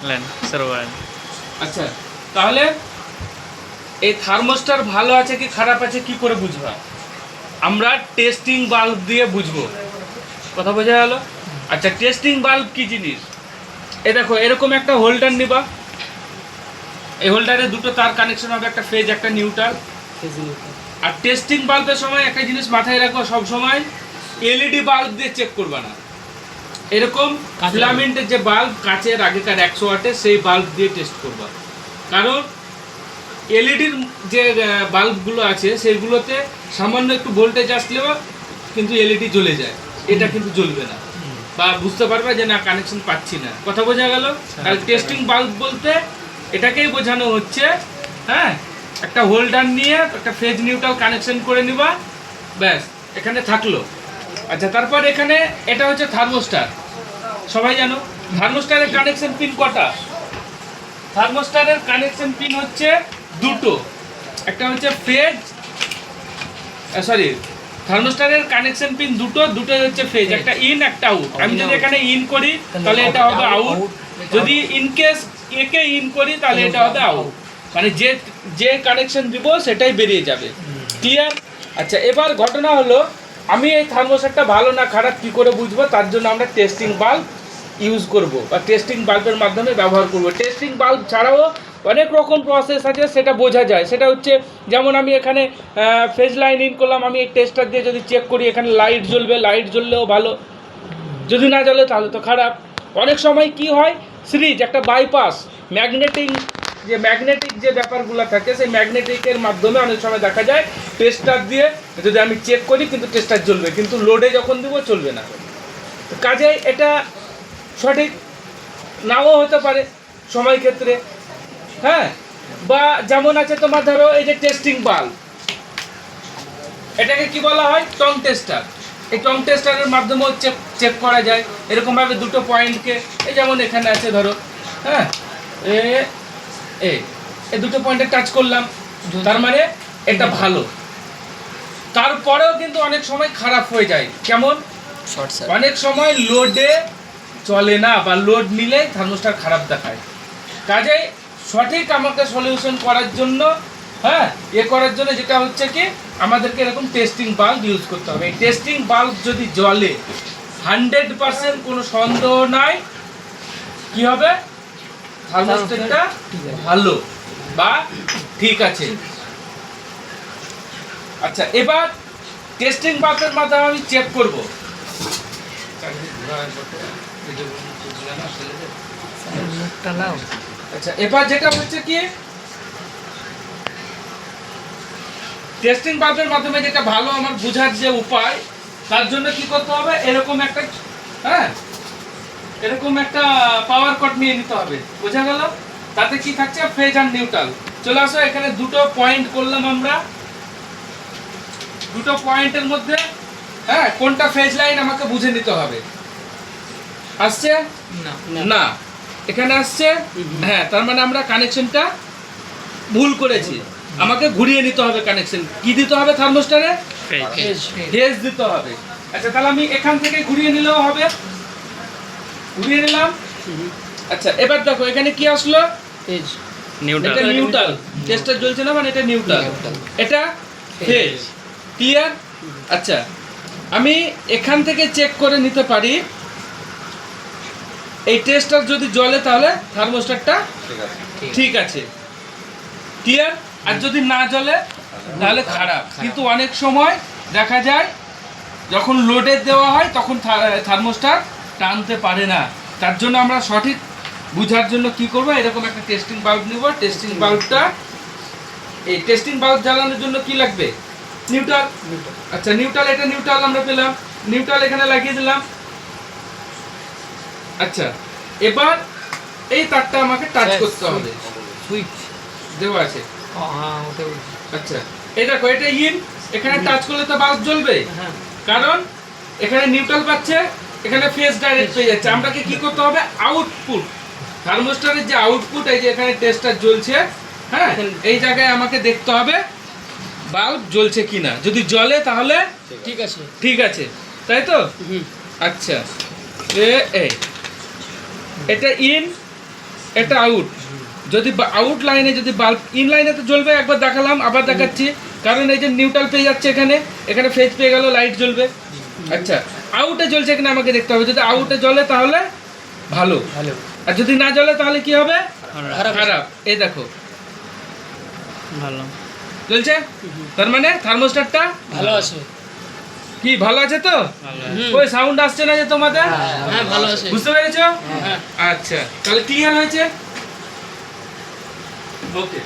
Lane server. আচ্ছা, তাহলে এই থার্মোস্টার ভালো আছে কি খারাপ আছে কি করে বুঝবা? আমরা টেস্টিং বাল্ব দিয়ে বুঝবো। কথা বোঝা গেল? আচ্ছা, টেস্টিং বাল্ব কি জিনিস? এ দেখো, এরকম একটা হোল্ডার নিবা। এই হোল্ডারে দুটো তার কানেকশন হবে, একটা ফেজ একটা নিউট্রাল। আর টেস্টিং বাল্বের সময় একটা জিনিস মাথায় রাখবো, সব সময় এলইডি বাল্ব দিয়ে চেক করবা না। এরকম ফিলামেন্টের যে বাল্ব কাচের আগেকার 100 ওয়াটের, সেই বাল্ব দিয়ে টেস্ট করবা। কারণ এলইডির যে বাল্বগুলো আছে সেইগুলোতে সামান্য একটু ভোল্টেজ আসলেও কিন্তু এলইডি জ্বলে যায়, এটা কিন্তু জ্বলবে না, বা বুঝতে পারবে যে না কানেকশন পাচ্ছি না। কথা বোঝা গেল? আর টেস্টিং বাল্ব বলতে এটাকেই বোঝানো হচ্ছে, হ্যাঁ, একটা হোল্ডার নিয়ে একটা ফেজ নিউট্রাল কানেকশন করে নিবা, ব্যাস এখানে থাকলো। আচ্ছা, তারপর এখানে এটা হচ্ছে থার্মোস্টার। সবাই জানো থার্মোস্টারের কানেকশন পিন কটা? থার্মোস্টারের কানেকশন পিন হচ্ছে দুটো, একটা হচ্ছে ফেজ, সরি, থার্মোস্টারের কানেকশন পিন দুটোই হচ্ছে ফেজ, একটা ইন একটা আউট। আমি যদি এখানে ইন করি তাহলে এটা হবে আউট, যদি ইন কেস একে ইন করি তাহলে এটা হবে আউট, মানে যে যে কানেকশন দিব সেটাই বেরিয়ে যাবে। ক্লিয়ার? আচ্ছা, এবার ঘটনা হলো আমি এই থার্মোস্টারটা ভালো না খারাপ কি করে বুঝবো? তার জন্য আমরা টেস্টিং বাল্ব ইউজ করব বা টেস্টিং বাল্বের মাধ্যমে ব্যবহার করব। টেস্টিং বাল্ব ছাড়াও অনেক রকম প্রসেস আছে, সেটা বোঝা যায়। সেটা হচ্ছে যেমন আমি এখানে ফেজ লাইন ইন করলাম, আমি এই টেস্টার দিয়ে যদি চেক করি এখানে লাইট জ্বলবে, লাইট জ্বললেও ভালো, যদি না জ্বলে তাহলে তো খারাপ। অনেক সময় কি হয়, সিরিজ একটা বাইপাস ম্যাগনেটিক যে ব্যাপারগুলো থাকে, সেই ম্যাগনেটিকের মাধ্যমে অনেক সময় দেখা যায় টেস্টার দিয়ে যদি আমি চেক করি কিন্তু টেস্টার জ্বলবে, কিন্তু লোডে যখন দিব চলবে না। কাজে এটা সঠিক নাও হতে পারে সময় ক্ষেত্রে, হ্যাঁ। বা যেমন আছে তোমার ধরো এই যে টেস্টিং বাল্ব, এটাকে কি বলা হয়? টং টেস্টার। এই টং টেস্টারের মাধ্যমেও চেক করা যায় এরকমভাবে দুটো পয়েন্টকে, এই যেমন এখানে আছে ধরো, হ্যাঁ, এই দুটো পয়েন্টে টাচ করলাম, তার মানে এটা ভালো। তারপরেও কিন্তু অনেক সময় খারাপ হয়ে যায়। কেমন? অনেক সময় লোডে চলে না বা লোড নিলে থার্মোস্টার খারাপ দেখায়। কাজেই সঠিক আমাকে সলিউশন করার জন্য, হ্যাঁ, করার জন্য যেটা হচ্ছে কি আমাদেরকে এরকম টেস্টিং বাল্ব ইউজ করতে হবে। এই টেস্টিং বাল্ব যদি জ্বলে 100% কোনো সন্দেহ নাই কি হবে? থার্মোস্টারটা ভালো বা ঠিক আছে। আচ্ছা, এবার টেস্টিং বাল্বের মাধ্যমে আমি চেক করব। আচ্ছা, এবার যেটা হচ্ছে কি টেস্টিং বাল্বের মাধ্যমে যেটা ভালো আমার বোঝার যে উপায়, তার জন্য কি করতে হবে? এরকম একটা, হ্যাঁ, এরকম একটা পাওয়ার কট নিয়ে নিতে হবে। বোঝা গেল? তাতে কি থাকছে? ফেজ আর নিউট্রাল। চলে আসো, এখানে দুটো পয়েন্ট করলাম আমরা, দুটো পয়েন্টের মধ্যে, হ্যাঁ, কোনটা ফেজ লাইন আমাকে বুঝে নিতে হবে। আসছে না, এখানে আসছে, হ্যাঁ, তার মানে আমরা কানেকশনটা ভুল করেছি, আমাকে ঘুরিয়ে নিতে হবে। কানেকশন কি দিতে হবে? থার্মোস্টারে ফেজ দিতে হবে। আচ্ছা, তাহলে আমি এখান থেকে ঘুরিয়ে নিলেও হবে, ঘুরিয়ে নিলাম। আচ্ছা, এবার দেখো এখানে কি আসলো? ফেজ, এটা নিউট্রাল, টেস্টার জ্বলছে না মানে এটা নিউট্রাল, এটা ফেজ। ক্লিয়ার? আচ্ছা, আমি এখান থেকে চেক করে নিতে পারি এই টেস্টার যদি জ্বলে তাহলে থার্মোস্টারটা ঠিক আছে। ক্লিয়ার? আর যদি না জ্বলে তাহলে খারাপ। কিন্তু অনেক সময় দেখা যায় যখন লোডে দেওয়া হয় তখন থার্মোস্টার টানতে পারে না। তার জন্য আমরা সঠিক বুঝার জন্য কি করব? এরকম একটা টেস্টিং বাল্ব নিব। টেস্টিং বাল্বটা, এই টেস্টিং বাল্ব জ্বালানোর জন্য কি লাগবে? নিউট্রাল। আচ্ছা, নিউট্রাল, এটা নিউট্রাল আমরা পেলাম, নিউট্রাল এখানে লাগিয়ে দিলাম। আচ্ছা, এবার এই তারটা আমাকে টাচ করতে হবে, সুইচ দেওয়া আছে। হ্যাঁ, ওটা। আচ্ছা, এই দেখো এটা ইন, এখানে টাচ করলে তো বাল্ব জ্বলবে, কারণ এখানে নিউট্রাল পাচ্ছে, এখানে ফেজ ডাইরেক্ট পেয়ে যাচ্ছে। আমাকে কি করতে হবে? আউটপুট, থার্মোস্টারের যে আউটপুট, এই যে এখানে টেস্টার জ্বলছে, হ্যাঁ, এই জায়গায় আমাকে দেখতে হবে বাল্ব জ্বলছে কিনা। যদি জ্বলে তাহলে ঠিক আছে, ঠিক আছে, তাই তো? আচ্ছা, এই এটা ইন, এটা আউট। যদি আউট লাইনে যদি বাল্ব ইন লাইনে তো জ্বলবে, একবার দেখালাম আবার দেখাচ্ছি, কারণ এই যে নিউট্রাল পেয়ে যাচ্ছে এখানে, এখানে ফেজ পেয়ে গেল, লাইট জ্বলবে। আচ্ছা, আউটে জ্বলছে কিনা আমাকে দেখতে হবে। যদি আউটে জ্বলে তাহলে ভালো, ভালো, আর যদি না জ্বলে তাহলে কি হবে? খারাপ, খারাপ। এই দেখো ভালো, জ্বলছে, তার মানে থার্মোস্ট্যাটটা ভালো আছে। কি ভালো আছে তো? ভালো ওই সাউন্ড আসছে না যে তোমাদের? হ্যাঁ, ভালো আছে। বুঝতে পেরেছো? হ্যাঁ। আচ্ছা, তাহলে ক্লিয়ার হয়েছে? ওকে।